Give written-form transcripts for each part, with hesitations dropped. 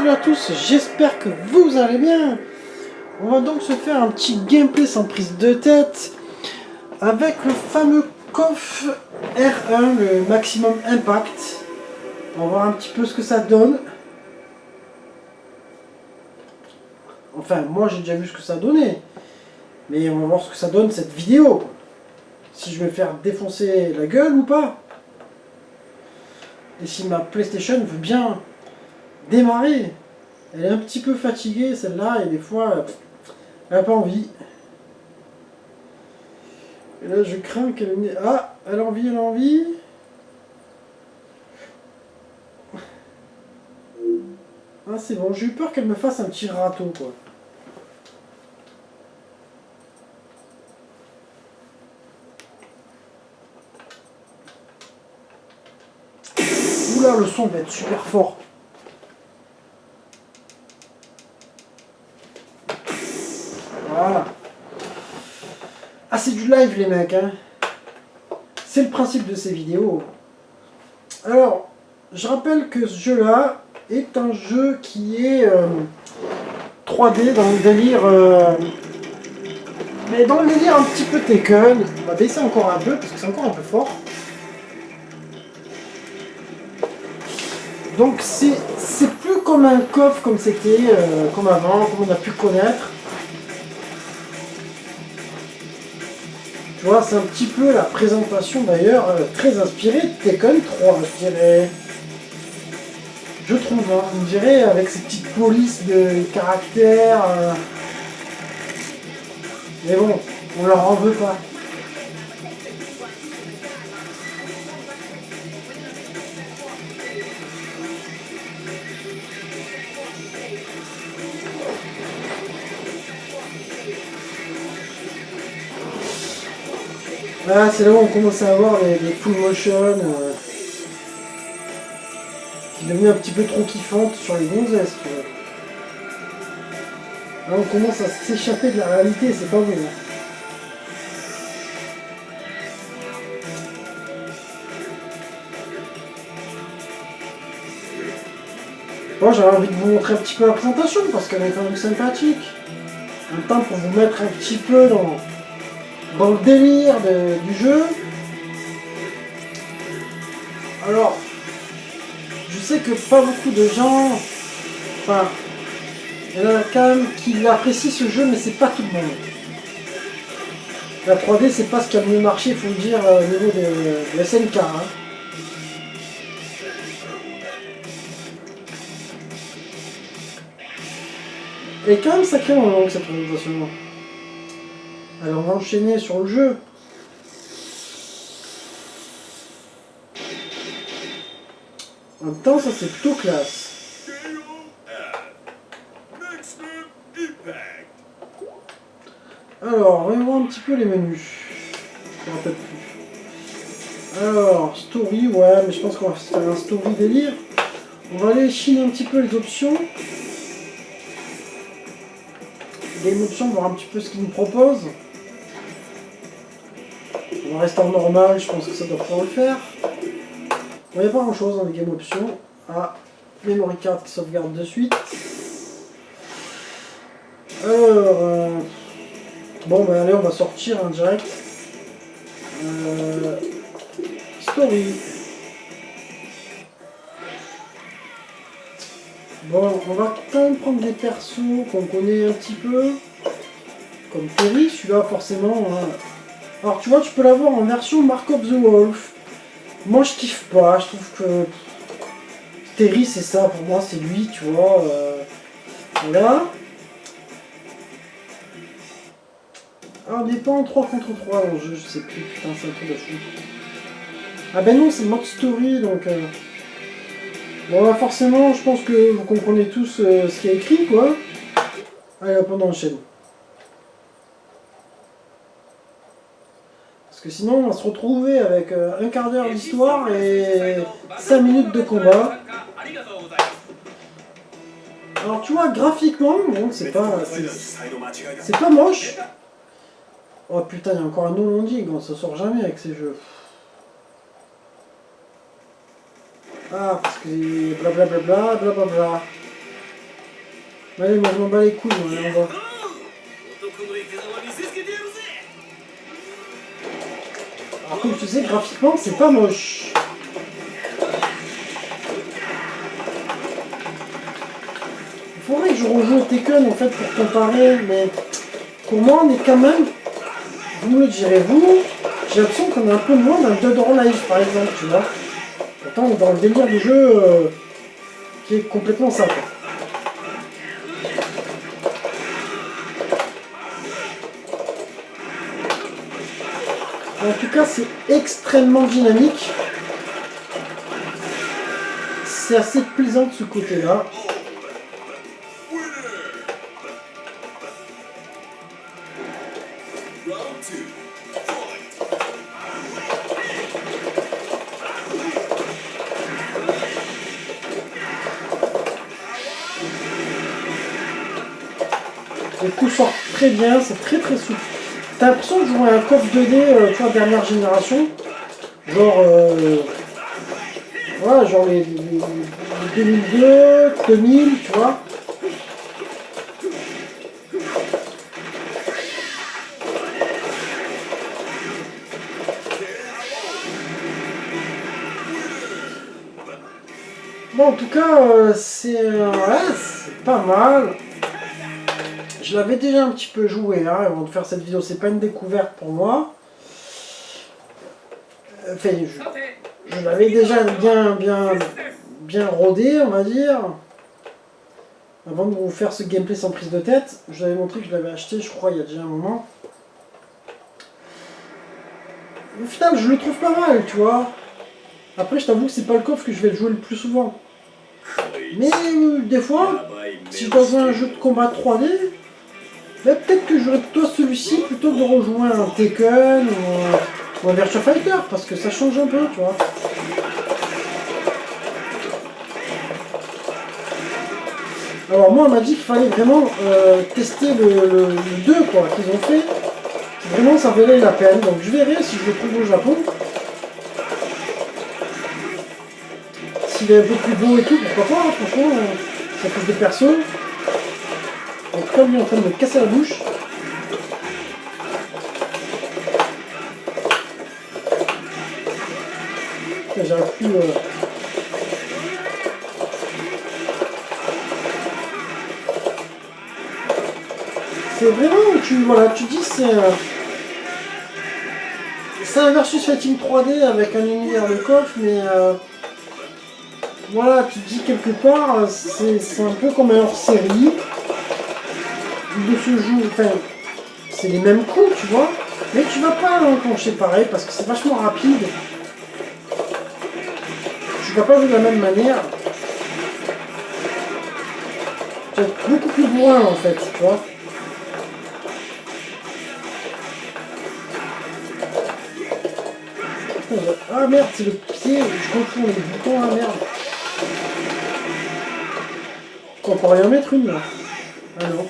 salut à tous, j'espère que vous allez bien. On va donc se faire un petit gameplay sans prise de tête avec le fameux KOF R1, le Maximum Impact. On va voir un petit peu ce que ça donne. Enfin, moi j'ai déjà vu ce que ça donnait, mais on va voir ce que ça donne cette vidéo. Si je vais me faire défoncer la gueule ou pas. Et si ma PlayStation veut bien démarrer. Elle est un petit peu fatiguée celle-là et des fois elle n'a pas envie. Et là je crains qu'elle... Ah, elle a envie, elle a envie. Ah c'est bon, j'ai eu peur qu'elle me fasse un petit râteau quoi. Oula, le son va être super fort. Voilà. Ah c'est du live les mecs hein. C'est le principe de ces vidéos. Alors, je rappelle que ce jeu là est un jeu qui est 3D dans le délire mais dans le délire un petit peu Tekken. On va baisser encore un peu parce que c'est encore un peu fort. Donc c'est plus comme un KOF comme c'était, comme avant, comme on a pu connaître. Tu vois, c'est un petit peu la présentation d'ailleurs, très inspirée de Tekken 3, je dirais. Je trouve, hein, on dirait avec ces petites polices de caractères. Mais bon, on leur en veut pas. Là, c'est là où on commence à avoir les full motion qui devenaient un petit peu trop kiffantes sur les gonzesses. Tu vois. Là, on commence à s'échapper de la réalité, c'est pas vrai. Bon, j'avais envie de vous montrer un petit peu la présentation parce qu'elle est quand même sympathique. En même temps, pour vous mettre un petit peu dans le délire du jeu. Alors, je sais que pas beaucoup de gens, enfin, il y en a quand même qui apprécient ce jeu, mais c'est pas tout le monde. La 3D, c'est pas ce qui a le mieux marché, il faut le dire, au niveau de SNK. Hein. Et quand même sacrément longue cette présentation. Alors, on va enchaîner sur le jeu. En même temps, ça c'est plutôt classe. Alors, voyons voir un petit peu les menus. Je me rappelle plus. Alors, story, ouais, mais je pense qu'on va faire un story délire. On va aller chiner un petit peu les options. Game options, voir un petit peu ce qu'ils nous proposent. On va rester en normal, je pense que ça doit pouvoir le faire. Il n'y a pas grand chose dans les game options. Ah, memory card qui sauvegarde de suite. Alors, bon ben allez, on va sortir en direct. Story. Bon, on va quand même prendre des persos qu'on connaît un petit peu. Comme Terry, celui-là forcément. Hein. Alors tu vois, tu peux l'avoir en version Mark of the Wolf. Moi je kiffe pas, je trouve que Terry c'est ça, pour moi c'est lui, tu vois. Voilà. Ah, on n'est pas en 3 contre 3 dans le jeu, je sais plus, putain c'est un truc de fou. Ah ben non, c'est mode story donc... Bon là forcément, je pense que vous comprenez tous ce qu'il y a écrit quoi. Allez hop, on enchaîne. Parce que sinon on va se retrouver avec un quart d'heure d'histoire et 5 minutes de combat. Alors tu vois, graphiquement, bon, c'est pas moche. Oh putain, il y a encore un no landing, on s'en sort jamais avec ces jeux. Ah, parce que blablabla, blablabla. Allez, moi je m'en bats les couilles, moi, allez, on va. Alors comme tu sais, graphiquement, c'est pas moche. Il faudrait que je rejoue au Tekken, en fait, pour comparer, mais pour moi, on est quand même, vous me le direz vous, j'ai l'impression qu'on est un peu loin d'un Dead or Alive, par exemple, tu vois. Pourtant, on est dans le délire du jeu qui est complètement ça, quoi. En tout cas, c'est extrêmement dynamique. C'est assez plaisant de ce côté-là. Les coups sortent très bien, c'est très très souple. T'as l'impression de jouer à un KOF 2D, tu vois, dernière génération. Genre, voilà, genre les 2002, 2000, tu vois. Bon, en tout cas, c'est pas mal. Je l'avais déjà un petit peu joué hein, avant de faire cette vidéo, c'est pas une découverte pour moi. Enfin, je l'avais déjà bien rodé, on va dire. Avant de vous faire ce gameplay sans prise de tête, je vous avais montré que je l'avais acheté, je crois, il y a déjà un moment. Au final, je le trouve pas mal, tu vois. Après, je t'avoue que c'est pas le coffre que je vais le jouer le plus souvent. Mais des fois, si je dois jouer à un jeu de combat 3D, ben, peut-être que j'aurais plutôt celui-ci plutôt que de rejoindre un Tekken ou un Virtua Fighter, parce que ça change un peu, tu vois. Alors moi, on m'a dit qu'il fallait vraiment tester le 2 quoi, qu'ils ont fait. Vraiment, ça valait la peine. Donc je verrai si je le trouve au Japon. S'il est un peu plus beau et tout, pourquoi pas, hein, franchement, ça touche des persos. Donc comme il est en train de me casser la bouche. J'arrive plus... C'est vraiment, tu dis c'est un versus fighting 3D avec un univers de coffre, mais voilà, tu te dis quelque part, c'est un peu comme un hors-série de ce jeu, enfin, c'est les mêmes coups, tu vois, mais tu vas pas l'enclencher pareil parce que c'est vachement rapide. Tu vas pas jouer de la même manière. Tu vas être beaucoup plus loin en fait, tu vois. Ah merde, c'est le pied, je confonds les boutons, ah merde. On pourrait y en mettre une là. Ah non.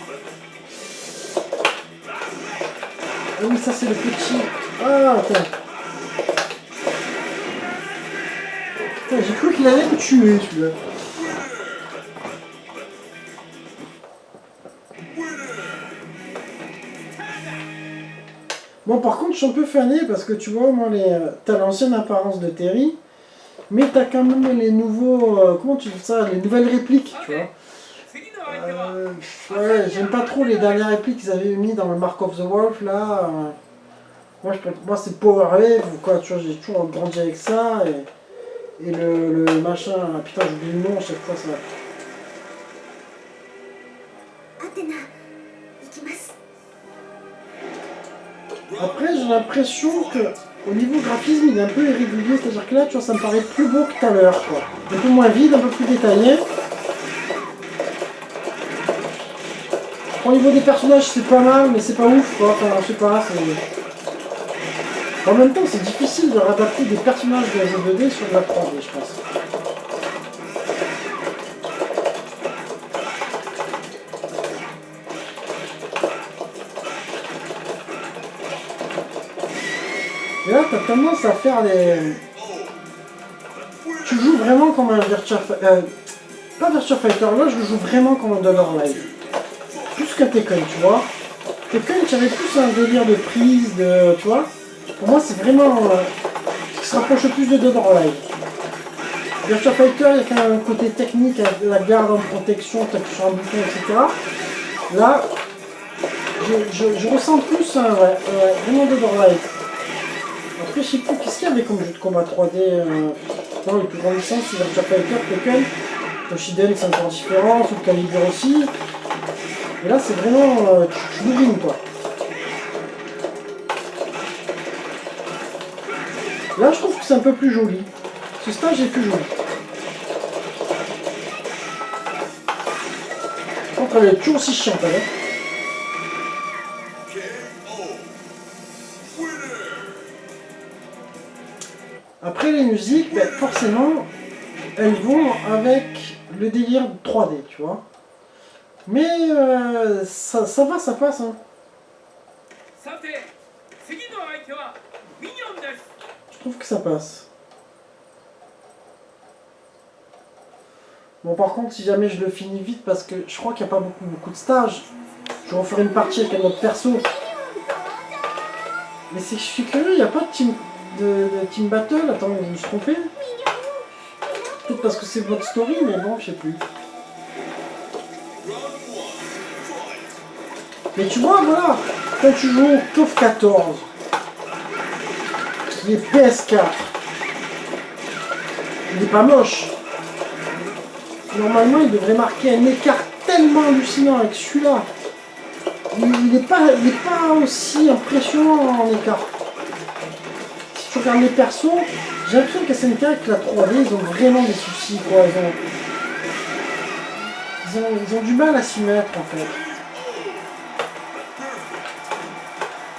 Ah oui, ça c'est le petit. Ah, attends. Putain, j'ai cru qu'il allait me tuer celui-là. Bon, par contre, je suis un peu fané parce que tu vois, moi, t'as l'ancienne apparence de Terry, mais t'as quand même les nouveaux. Comment tu dis ça? Les nouvelles répliques, tu vois. Ouais, j'aime pas trop les dernières répliques qu'ils avaient mis dans le Mark of the Wolf là. Moi c'est Power Wave ou quoi, tu vois, j'ai toujours grandi avec ça et le machin. Putain, j'oublie le nom à chaque fois ça. Après, j'ai l'impression que au niveau graphisme, il est un peu irrégulier, c'est-à-dire que là, tu vois, ça me paraît plus beau que tout à l'heure, quoi. Un peu moins vide, un peu plus détaillé. Au niveau des personnages, c'est pas mal, mais c'est pas ouf, quoi. Enfin, je sais pas, c'est... En même temps, c'est difficile de réadapter des personnages de la jeu 2D sur de la 3D, je pense. Et là, t'as tendance à faire les... Tu joues vraiment comme un Virtua Fighter. Pas Virtua Fighter, là, je joue vraiment comme un Dead or Alive. qu'un Tekken, tu vois. Tekken, j'avais plus un délire de prise, de, tu vois. Pour moi, c'est vraiment ce qui se rapproche le plus de Dead or Alive. Virtua Fighter, il y a quand même un côté technique, la garde en protection, t'appuies sur un bouton, etc. Là, je ressens plus, vraiment Dead or Alive. Après, je sais plus, qu'est-ce qu'il y avait comme jeu de combat 3D non, les plus grandes licences, c'est Virtua Fighter, Tekken. Toshiden, c'est encore différent, Soul Calibur aussi. Et là, c'est vraiment... tu bourrines, quoi. Là, je trouve que c'est un peu plus joli. Ce stage est plus joli. Je pense qu'elle est toujours aussi chiante, elle. Après, les musiques, ben, forcément, elles vont avec le délire 3D, tu vois. Mais ça va, ça passe. Hein. Je trouve que ça passe. Bon, par contre, si jamais je le finis vite, parce que je crois qu'il n'y a pas beaucoup de stages, je referai une partie avec un autre perso. Mais c'est que je suis curieux, il n'y a pas de team battle. Attends, je me suis trompé. Peut-être parce que c'est votre story, mais bon, je sais plus. Mais tu vois, voilà, quand tu joues au KOF 14, qui est PS4, il n'est pas moche. Normalement, il devrait marquer un écart tellement hallucinant avec celui-là. Il n'est pas aussi impressionnant en écart. Si tu regardes les persos, j'ai l'impression qu'à SNK avec la 3D, ils ont vraiment des soucis, quoi. Ils ont du mal à s'y mettre, en fait.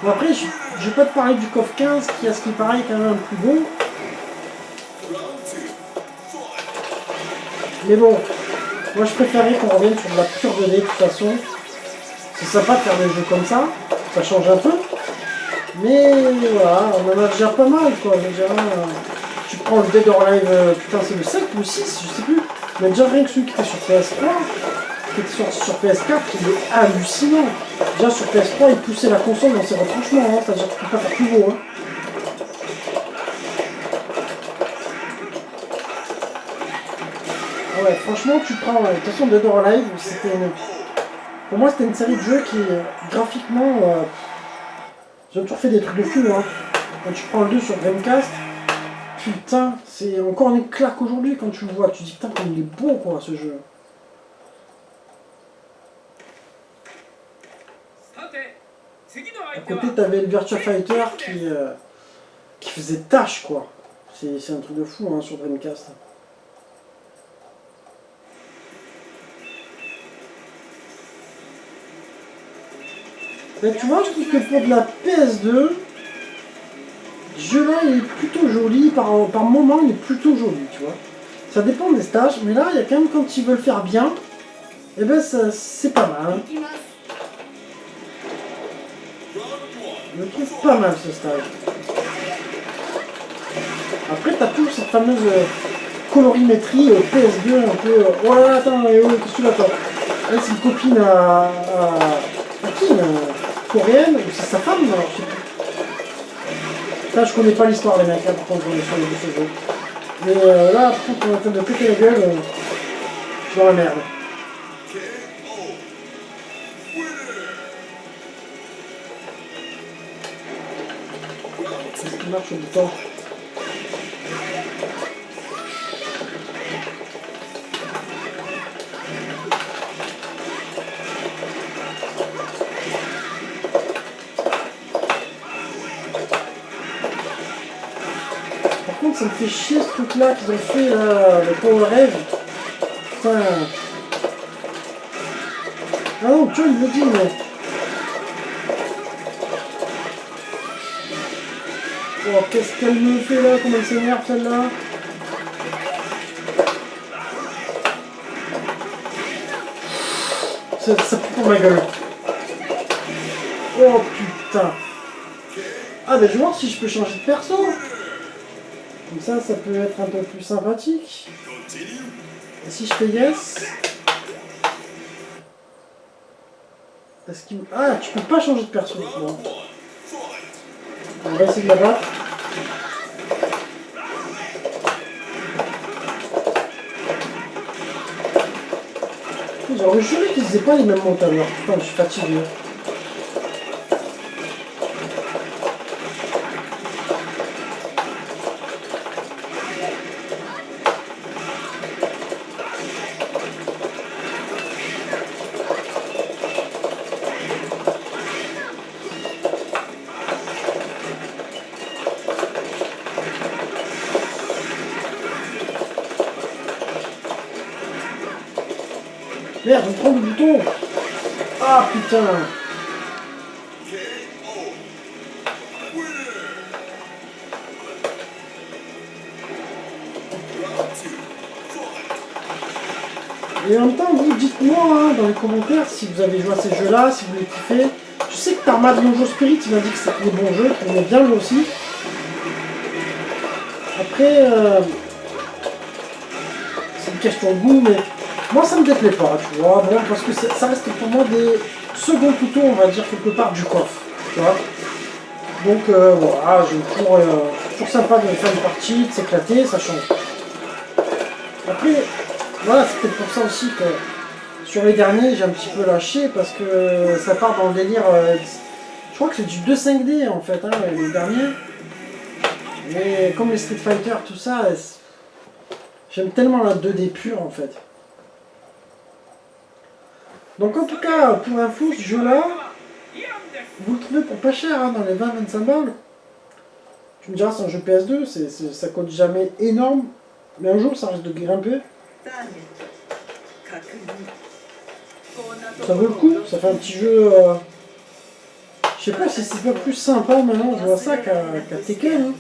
Bon, après, je vais pas te parler du KOF 15, qui a ce qui paraît quand même un plus bon. Mais bon, moi je préférais qu'on revienne sur de la pure 2D de toute façon. C'est sympa de faire des jeux comme ça change un peu. Mais voilà, on en a déjà pas mal quoi. Déjà, tu prends le Dead or Alive, putain c'est le 7 ou le 6, je sais plus. Mais déjà rien que celui qui était sur PS3, qui était sur PS4, il est hallucinant. Déjà sur PS3, il poussait la console dans ses retranchements, hein, c'est-à-dire que tu peux pas faire plus beau. Hein. Ouais, franchement, tu prends. De toute façon, Dead or Alive, c'était une... Pour moi, c'était une série de jeux qui, graphiquement, j'ai toujours fait des trucs de fou. Hein. Quand tu prends le 2 sur Dreamcast, putain, c'est encore une claque aujourd'hui quand tu le vois. Tu te dis, putain, comme il est beau, quoi, ce jeu. À côté, t'avais le Virtua Fighter qui faisait tâche, quoi. C'est un truc de fou, hein, sur Dreamcast. Mais tu vois, je trouve que pour de la PS2, ce jeu-là il est plutôt joli, par moment il est plutôt joli, tu vois. Ça dépend des stages, mais là, il y a quand même, quand ils veulent faire bien, et ben c'est pas mal. Je le trouve pas mal ce stage. Après, t'as toujours cette fameuse colorimétrie PS2 un peu. Oh là là, attends, qu'est-ce que tu l'attends? Elle, c'est une copine à qui coréenne, ou c'est sa femme, alors, je sais plus. Là, je connais pas l'histoire des mecs, hein, par contre, sur ce jeu. Mais là, par contre, on est en train de péter la gueule, je suis dans la merde. Est-ce qu'il marche au bouton? Ça me fait chier ce truc là qu'ils ont fait là, le Power Rave. Putain. Ah non, tu vois, il me dit, mais. Oh, qu'est-ce qu'elle me fait là? Comment elle s'énerve celle-là? Ça pue pour ma gueule. Oh putain. Ah, ben je vais voir si je peux changer de perso. Comme ça peut être un peu plus sympathique. Et si je fais yes... Est-ce qu'il... Ah, tu peux pas changer de perso. Bon. On va essayer de la battre. J'aurais juré qu'ils faisaient pas les mêmes mots tout à l'heure. Putain, je suis fatigué. Merde, je prends le bouton. Ah putain. Et en même temps, vous dites-moi hein, dans les commentaires si vous avez joué à ces jeux-là, si vous les kiffez. Je sais que Tarmad Yojo Spirit, il m'a dit que c'était des bons jeux, qu'il aimait bien lui aussi. Après, c'est une question de goût, mais moi ça me déplaît pas, tu vois, bon, parce que ça reste pour moi des seconds couteaux, on va dire, quelque part du coffre, tu vois. Donc voilà, j'ai toujours sympa de faire une partie, de s'éclater, ça change. Après, voilà, c'est peut-être pour ça aussi que sur les derniers, j'ai un petit peu lâché, parce que ça part dans le délire, je crois que c'est du 2-5D en fait, hein, les derniers. Mais comme les Street Fighter, tout ça, j'aime tellement la 2D pure en fait. Donc en tout cas, pour info, ce jeu-là, vous le trouvez pour pas cher, hein, dans les 20-25 balles. Tu me diras, c'est un jeu PS2, ça coûte jamais énorme, mais un jour ça risque de grimper. Ça vaut le coup, ça fait un petit jeu... Je sais pas si c'est pas plus sympa maintenant, je vois ça, qu'à Tekken. Hein.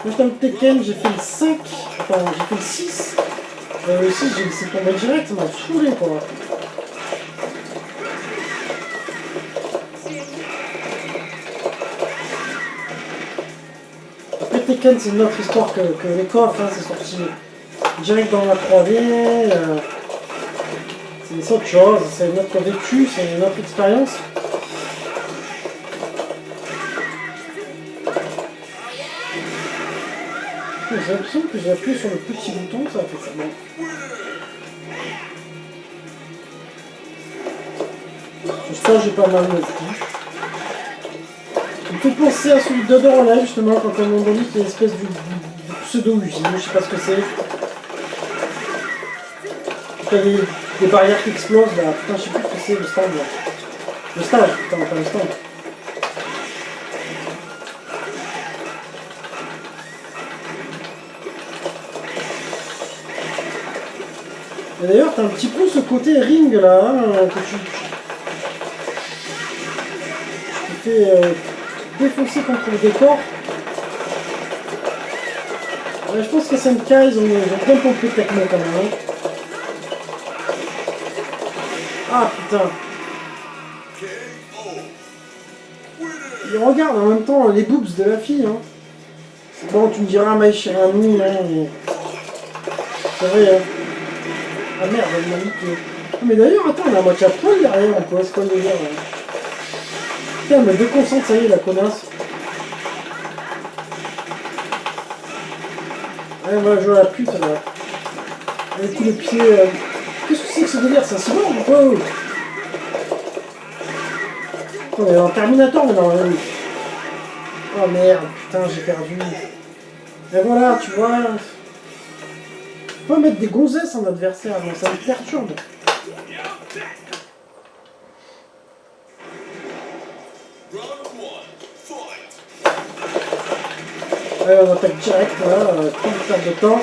Moi j'étais avec Tekken, j'ai fait le 5, enfin j'ai fait le 6. Le 6 j'ai laissé tomber direct, ça m'a saoulé quoi. Après Tekken c'est une autre histoire que les coffres, hein, c'est sorti direct dans la 3D. C'est autre chose, c'est une autre vécu, c'est une autre expérience. J'ai l'impression que j'ai appuyé sur le petit bouton, ça a fait ça. Bon. Ce stage est pas mal non plus. Il me fait penser à celui de Dead or Alive, justement, quand à un moment donné, c'est une espèce de pseudo-usine, je sais pas ce que c'est. T'as des barrières qui explosent, là, putain, je sais plus ce que c'est, le stand, là. Le stage, putain, pas le stand. Et d'ailleurs, t'as un petit peu ce côté ring, là, hein, que tu fais défoncer contre le décor. Ouais, je pense que SNK, ils ont bien pompé techno quand même. Hein. Ah putain. Il regarde en même temps les boobs de la fille. Hein. Bon, tu me diras, Mai Shirami, hein, mais... C'est vrai, hein. Ah merde, elle m'a dit que... Ah, mais d'ailleurs, attends, on a la moitié à poil derrière, on peut se coller le dire. Putain, elle me déconcentre, ça y est, la connasse. Ouais, on va jouer à la pute, là. Avec tous les pieds... Qu'est-ce que c'est que ce délire? C'est un cyborg ou quoi? On est en Terminator maintenant. Oh merde, putain, j'ai perdu. Et voilà, tu vois. Faut pas mettre des gonzesses en adversaire, mais ça me perturbe. Allez, on attaque direct là, pas de perte de temps.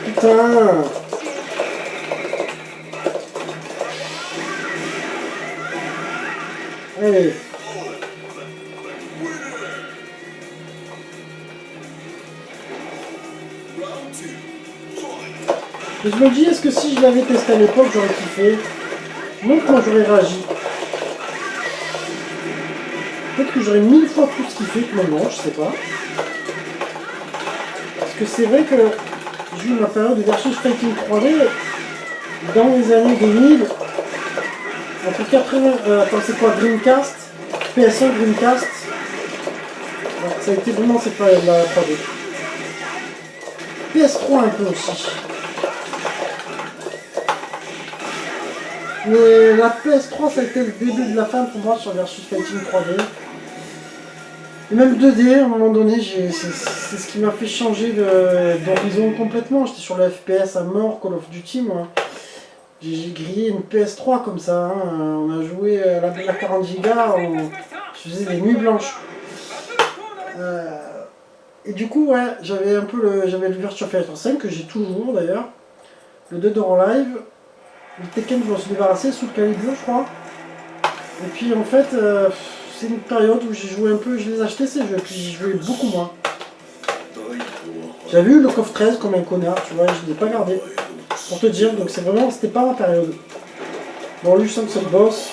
Putain! Allez! Et je me dis, est-ce que si je l'avais testé à l'époque, j'aurais kiffé? Non, comment j'aurais réagi? Peut-être que j'aurais 1000 fois plus kiffé que maintenant, je sais pas. Parce que c'est vrai que j'ai eu ma période de versus fighting 3D dans les années 2000. Entre 80... attends, c'est quoi? Dreamcast, PS1, Dreamcast. Ouais, ça a été vraiment cette période-là, la 3D. PS3 un peu aussi. Mais la PS3, ça a été le début de la fin pour moi sur Versus Fighting 3D. Et même 2D, à un moment donné, c'est ce qui m'a fait changer d'horizon complètement. J'étais sur le FPS à mort, Call of Duty, moi. J'ai grillé une PS3 comme ça. Hein. On a joué à la 40 Go, je faisais des nuits blanches. Et du coup, ouais, j'avais le Virtua Fighter 5 que j'ai toujours d'ailleurs. Le Dead or Alive. Le Tekken, je m'en suis débarrassé, sous le Calibur, je crois. Et puis en fait, c'est une période où j'ai joué un peu, je les ai achetés ces jeux, puis j'y jouais beaucoup moins. J'avais eu le coffre 13 comme un connard, tu vois, je ne l'ai pas gardé. Pour te dire, donc c'est vraiment, c'était pas ma période. Bon, lui, je sens que c'est le boss.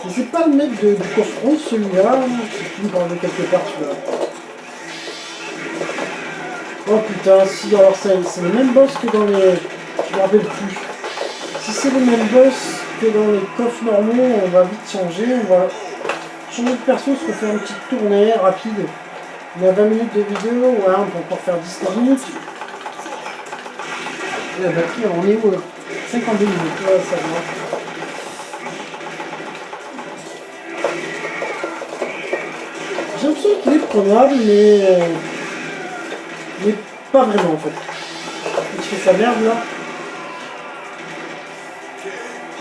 Mais c'est pas le mec du coffre 11, celui-là. Je sais plus, il me quelque part, celui-là. Oh putain, si, alors c'est le même boss que dans les... Je me rappelle plus. Si c'est le même boss que dans les coffres normaux, on va vite changer. On va changer de perso, se refaire une petite tournée rapide. Il y a 20 minutes de vidéo, ouais, on peut encore faire 10-15 minutes. Et la batterie, on est où là? 52 minutes, ouais, ça va. J'ai l'impression qu'il est prenable, mais pas vraiment en fait. Il fait sa merde là.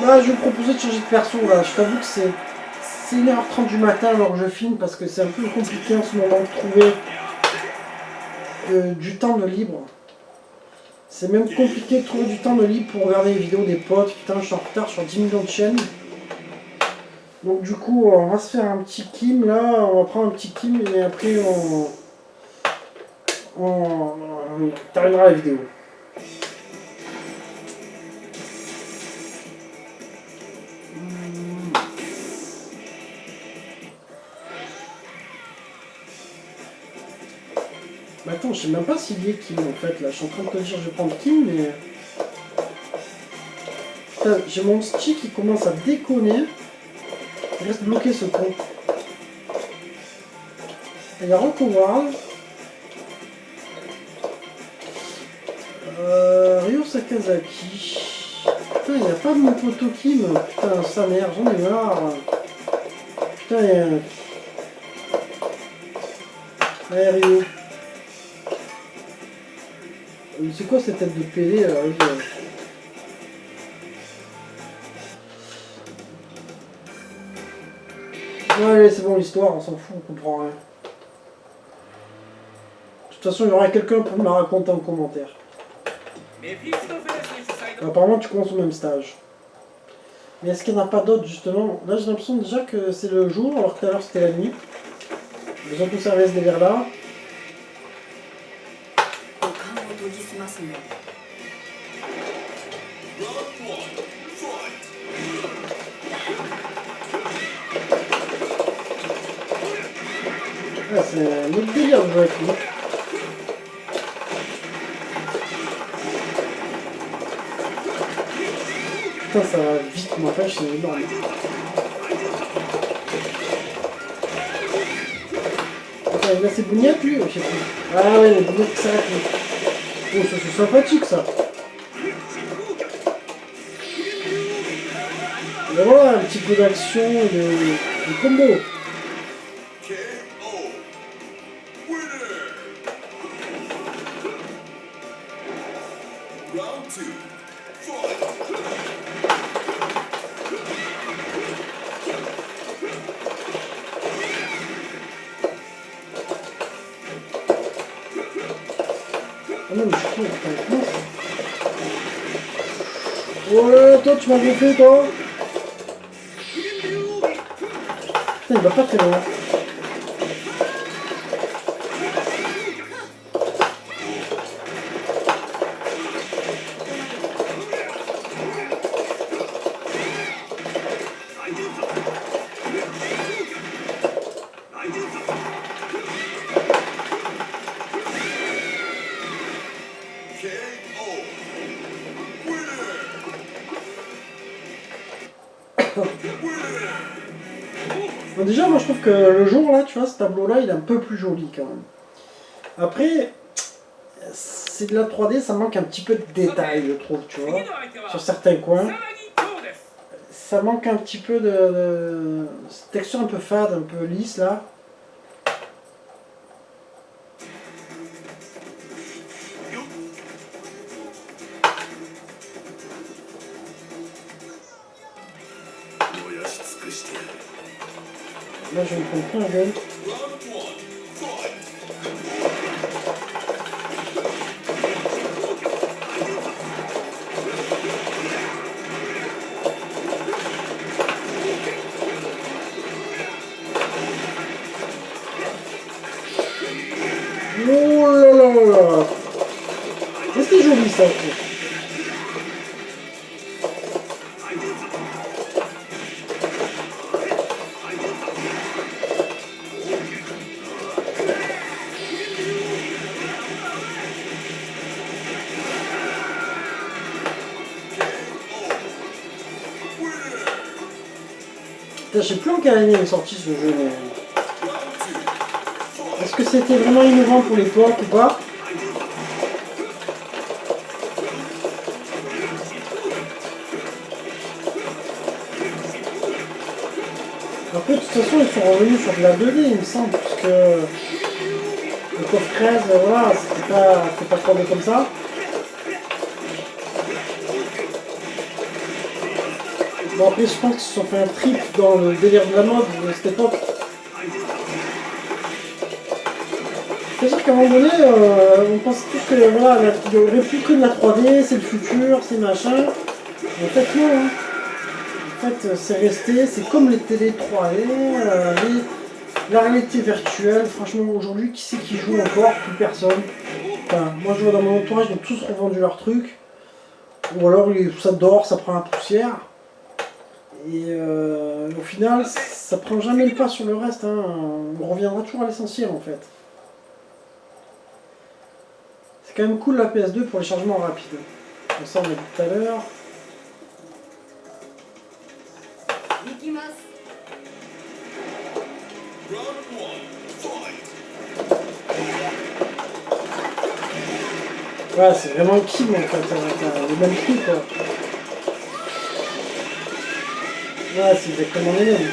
Là, je vais me proposer de changer de perso là. Je t'avoue que c'est 1h30 du matin alors que je filme parce que c'est un peu compliqué en ce moment de trouver du temps de libre. C'est même compliqué de trouver du temps de libre pour regarder les vidéos des potes. Putain, je suis en retard sur 10 millions de chaînes. Donc du coup, on va se faire un petit Kim là. On va prendre un petit Kim et après on terminera la vidéo. Bah attends, je sais même pas s'il y est Kim en fait là. Je suis en train de te dire je vais prendre Kim mais... Putain, j'ai mon stick qui commence à déconner. Il reste bloqué ce con. Il y a Recover. Ryo Sakazaki. Putain, il n'y a pas de mon poteau Kim. Putain, sa mère, j'en ai marre. Putain, il y a... Allez, Ryo. C'est quoi cette tête de PD là? Ouais, c'est bon l'histoire, on s'en fout, on comprend rien. De toute façon, il y aura quelqu'un pour me la raconter en commentaire. Apparemment, tu commences au même stage. Mais est-ce qu'il n'y en a pas d'autres justement? Là, j'ai l'impression déjà que c'est le jour, alors que tout à l'heure c'était la nuit. J'ai besoin de conserver ce délire là. Ah, c'est un autre délire de jouer avec lui. Putain, ça va vite, n'empêche, c'est énorme. Attends, il a ses bougnettes lui? Je sais plus. Ah ouais, les bougnettes qui s'arrêtent lui. Oh, ça c'est sympathique ça. Et voilà, un petit peu d'action et de combo. Ah non, mais je suis con, putain, comment? Ouais, toi, tu m'as bouffé, toi. Putain, il va pas très loin. Bon, déjà, moi je trouve que le jour là, tu vois, ce tableau-là, il est un peu plus joli quand même. Après, c'est de la 3D, ça manque un petit peu de détails, je trouve, tu vois. Sur certains coins, ça manque un petit peu de cette texture un peu fade, un peu lisse là. Là, je vais me prendre plein la gueule. Oh là là là là. C'est joli ça. Je sais plus en quelle année il est sorti ce jeu. Est-ce que c'était vraiment innovant pour l'époque ou pas? Après, de toute façon, ils sont revenus sur de la 2D, il me semble, puisque le coffre 13, voilà, c'était pas 3D comme ça. Bon, après, je pense qu'ils se sont fait un trip dans le délire de la mode de cette époque. C'est-à-dire qu'à un moment donné, on pensait tous que voilà, il n'y aurait plus que de la 3D, c'est le futur, c'est machin. En fait, non. Hein. En fait, c'est resté, c'est comme les télé 3D, la réalité virtuelle. Franchement, aujourd'hui, qui c'est qui joue encore? Plus personne. Enfin, moi, je vois dans mon entourage, ils ont tous revendu leur truc. Ou alors, ça dort, ça prend la poussière. Et au final, ça prend jamais le pas sur le reste. Hein. On reviendra toujours à l'essentiel, en fait. C'est quand même cool la PS2 pour les chargements rapides. Comme ça, on l'a dit tout à l'heure. Ouais, c'est vraiment Kim en fait, le même truc quoi. Ouais, c'est exactement les mêmes.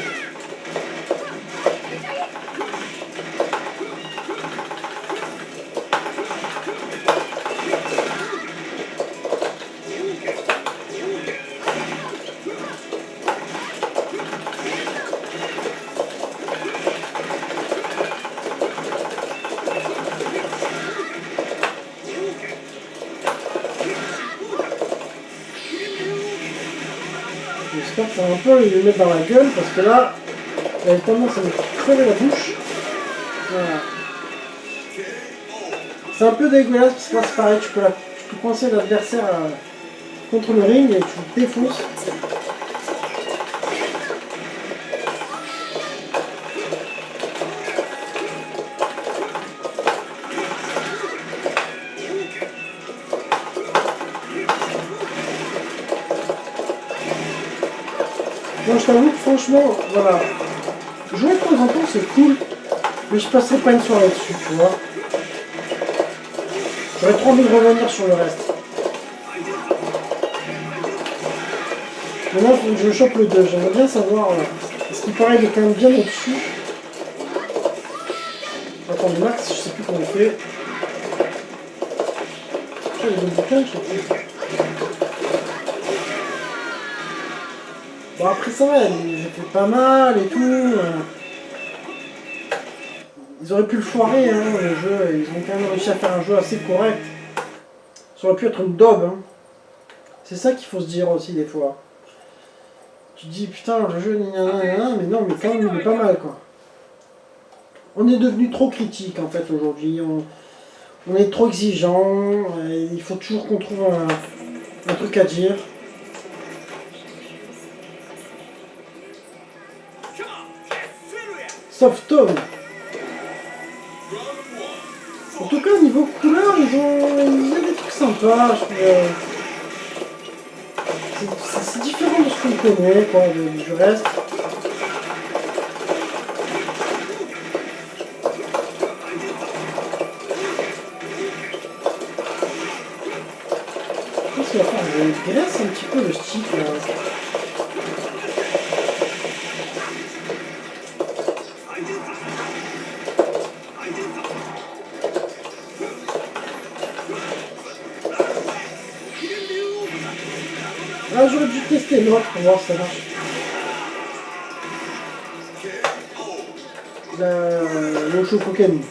J'espère que ça va un peu lui mettre dans la gueule parce que là, il a tendance à me crever la bouche. Voilà. C'est un peu dégueulasse parce que là c'est pareil, tu peux coincer l'adversaire contre le ring et tu le défonces. Moi je t'avoue que franchement, voilà, jouer de temps en temps c'est cool, mais je passerai pas une soirée dessus, tu vois. J'aurais trop envie de revenir sur le reste. Maintenant, il faut que je chope le 2. J'aimerais bien savoir, parce qu'il paraît qu'il est quand même bien au-dessus. Attendez, Max, je sais plus comment on fait. Il y a des bouquins, je sais plus. Bon, après ça va, ils étaient pas mal et tout. Ils auraient pu le foirer, hein, le jeu. Ils ont quand même réussi à faire un jeu assez correct. Ça aurait pu être une daube. Hein. C'est ça qu'il faut se dire aussi des fois. Tu te dis putain, le jeu, mais non, mais quand même, il est pas mal quoi. On est devenu trop critique en fait aujourd'hui. On est trop exigeant. Il faut toujours qu'on trouve un truc à dire. Softone. En tout cas, au niveau couleur, il y a des trucs sympas. C'est différent de ce qu'on connaît, quoi, du reste. Je graisse un petit peu le stick là. Ah, j'aurais dû tester l'autre pour voir si ça marche. Le Shokoken.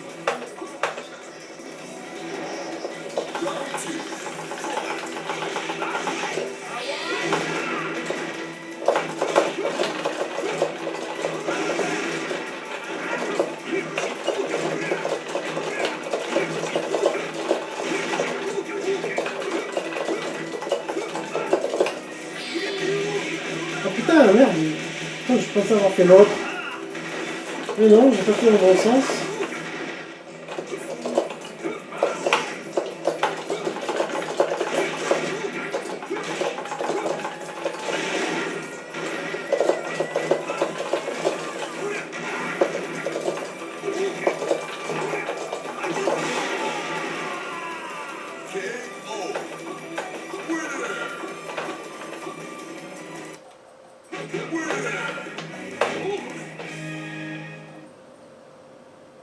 Ah putain, merde. Putain, je pensais avoir fait l'autre. Mais non, j'ai pas fait le bon sens.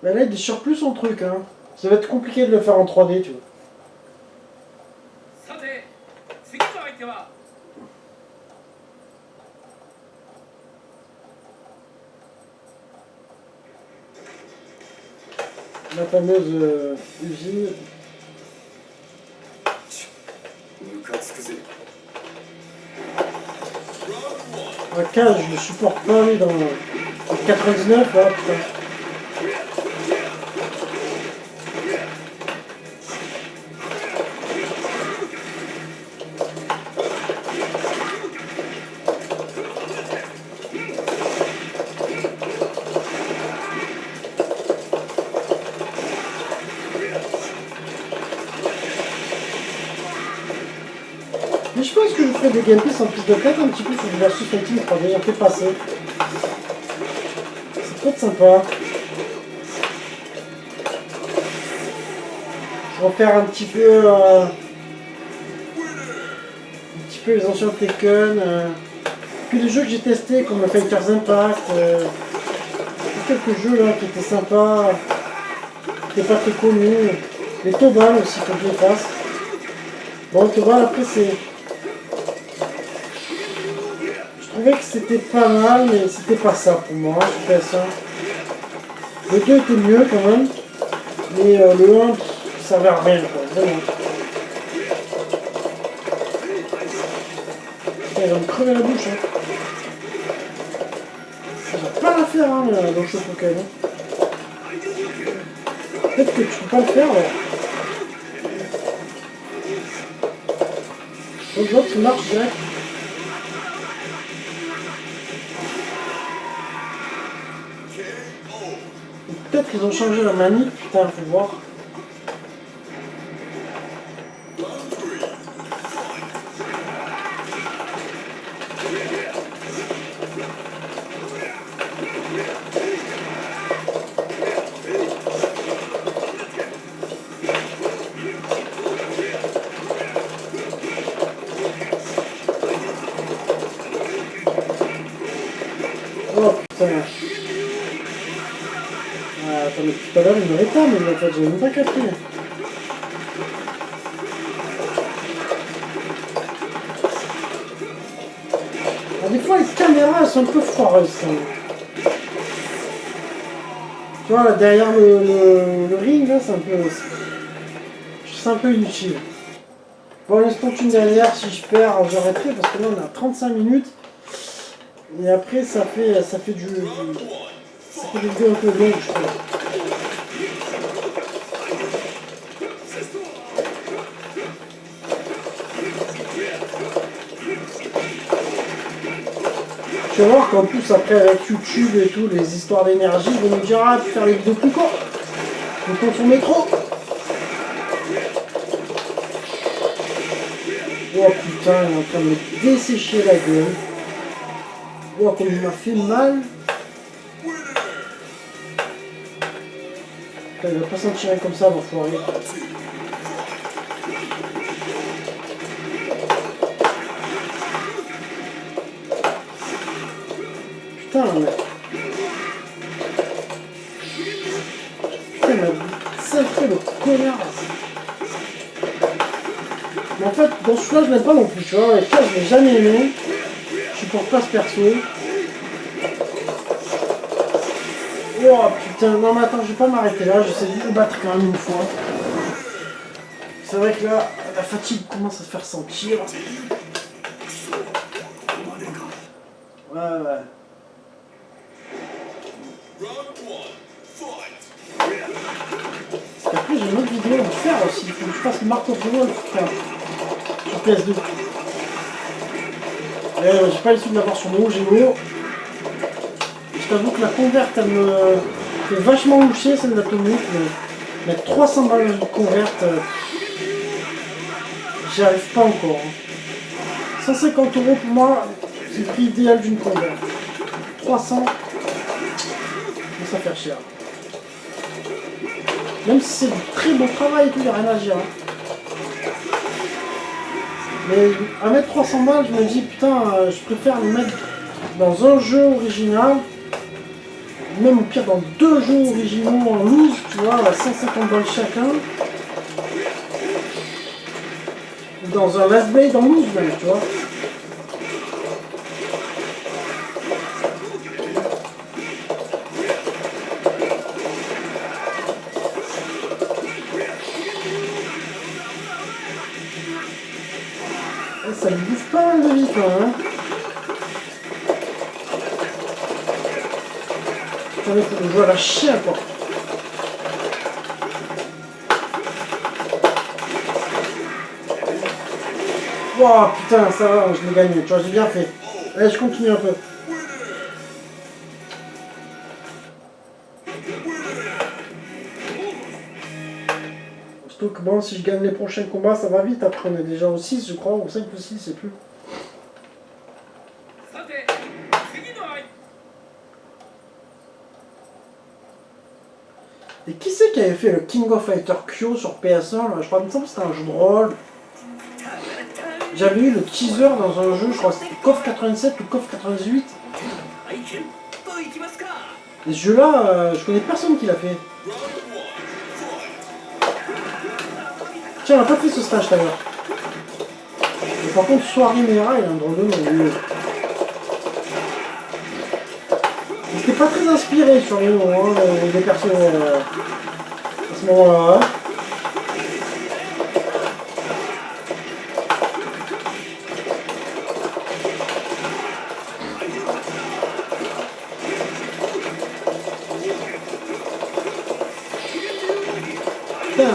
Mais là, il déchire plus son truc, hein. Ça va être compliqué de le faire en 3D, tu vois. La fameuse usine. Un cage, je ne supporte pas aller dans le 99, là, putain. Mais je pense que je ferai des gameplays sans prise de tête un petit peu sur du versus fighting 3D, j'en fais passer. C'est peut-être sympa. Je vais faire un petit peu les anciens Tekken. Puis les jeux que j'ai testés comme le Fighters Impact. Quelques jeux là qui étaient sympas, qui n'étaient pas très connus. Les Tobal aussi, faut que je les fasse. Bon, Tobal après c'est. Je trouvais que c'était pas mal, mais c'était pas ça pour moi, je fais ça. Le 2 était mieux quand même, mais le 1 ça servait à rien, quoi, vraiment. Il va me crever la bouche, hein. Ça va pas la faire, hein, dans le Shokoken. Peut-être que tu peux pas le faire, là. Donc l'autre il marche direct. Peut-être qu'ils ont changé la manip, putain, faut voir. Oh putain. Ah, attends, mais tout à l'heure il me répond, mais en fait j'ai même pas capté. Alors, des fois les caméras elles sont un peu foireuses. Tu vois là derrière le ring là c'est un peu. C'est un peu inutile. Bon l'instant une dernière, si je perds j'arrêterai parce que là on a 35 minutes. Et après ça fait des vidéos un peu longues je trouve. Tu vas voir qu'en plus après avec YouTube et tout, les histoires d'énergie, ils vont nous dire ah, faire les vidéos plus courtes. Vous consommez trop. Oh putain, il est en train de me dessécher la gueule. Oh comme il m'a fait mal. Putain, il va pas s'en tirer comme ça, l'enfoiré. putain, mais... Putain, il m'a sacré le connard. Mais en fait, dans celui-là, je l'aime pas non plus, tu vois. Et ça, je l'ai jamais aimé. Je supporte pas ce perso. Oh putain, non mais attends, je vais pas m'arrêter là, j'essaie de le battre quand même une fois. C'est vrai que là, la fatigue commence à se faire sentir. Ouais, ouais. Parce qu'après, j'ai une autre vidéo à faire aussi. Il faut que je fasse Mark of the Wolf sur PS2. J'ai pas l'habitude de l'avoir sur mon Géo. Je t'avoue que la converte, elle me fait vachement loucher, celle d'Atomic. Mais 300 balles de converte, j'y arrive pas encore. 150 € pour moi, c'est le prix idéal d'une converte. 300, ça fait cher. Même si c'est du très beau travail et tout, il n'y a rien à dire. Mais à mettre 300 balles, je me dis putain, je préfère le mettre dans un jeu original, même au pire dans 2 jeux originaux en loose, tu vois, à 150 balles chacun. Ou dans un Last Blade en loose même, tu vois. Ça me bouffe pas mal de vie quand même. Putain, il faut que je joue à la chien quoi. Wow, putain, ça va, je l'ai gagné, tu vois, j'ai bien fait. Allez, je continue un peu. Surtout que bon, si je gagne les prochains combats, ça va vite. Après, on est déjà au 6, je crois, ou 5 ou 6, je sais plus. Et qui c'est qui avait fait le King of Fighter Kyo sur PS1 là? Je crois que c'était un jeu de rôle. J'avais eu le teaser dans un jeu, je crois que c'était KOF 87 ou KOF 98. Et ce jeu-là, je connais personne qui l'a fait. Tiens, on n'a pas fait ce stage tout à l'heure. Par contre, Soirée Mera, il a un drôle de nom. J'étais pas très inspiré sur les noms, hein, des persos à ce moment-là. Hein. Putain.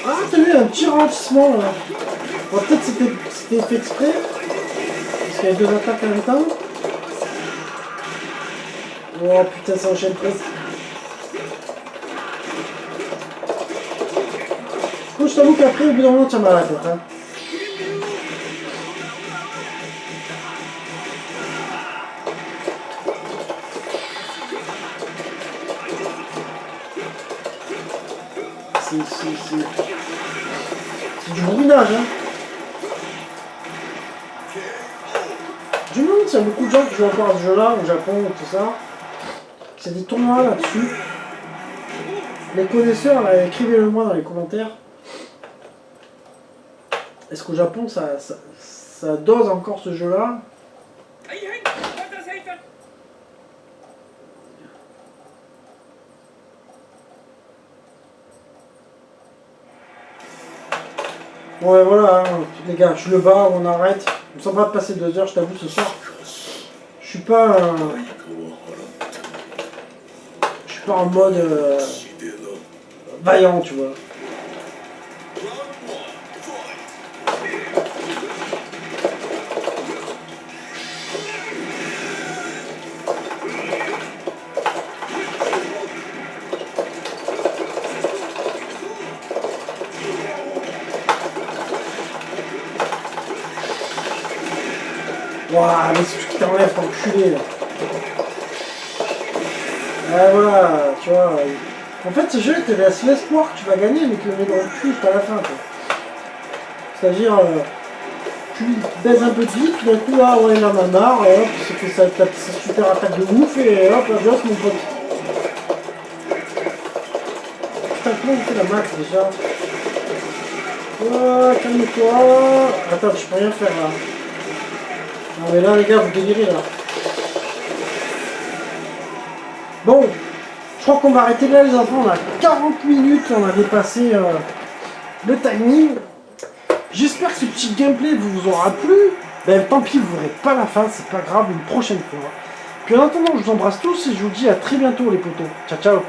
Ah, t'as vu un petit ralentissement là. Bon, peut-être c'était fait exprès. Parce qu'il y a 2 attaques en même temps. Oh putain, ça enchaîne presque. Du coup, je t'avoue qu'après, au bout d'un moment, tu as mal à la tête. Hein. C'est du bourrinage, hein. Je me demande s'il y a beaucoup de gens qui jouent encore à ce jeu-là, au Japon, tout ça. C'est des tournois là-dessus. Les connaisseurs, là, écrivez-le moi dans les commentaires. Est-ce qu'au Japon, ça dose encore ce jeu-là? Ouais, voilà, hein, les gars, je le bats, on arrête. On s'en va de passer 2 heures, je t'avoue, ce soir. Je suis pas en mode vaillant, tu vois. Ouah, mais c'est tout ce qui t'enlève, t'enculé. Ah voilà, tu vois. En fait, ce jeu, t'as l'espoir que tu vas gagner, mais tu le mets dans le cul jusqu'à la fin, quoi. C'est-à-dire, tu baises un peu de vie, puis d'un coup, là, ouais, il en a marre, et hop, il fait sa super attaque de ouf, et hop, adios, mon pote. Putain, comment on fait la max, déjà? Oh, calme-toi. Attends, je peux rien faire, là. Non, mais là, les gars, vous délirez, là. Bon, je crois qu'on va arrêter là, les enfants. On a 40 minutes, on a dépassé le timing. J'espère que ce petit gameplay vous aura plu. Ben, tant pis, vous n'aurez pas la fin, c'est pas grave, une prochaine fois. Puis en attendant, je vous embrasse tous et je vous dis à très bientôt, les potos. Ciao, ciao.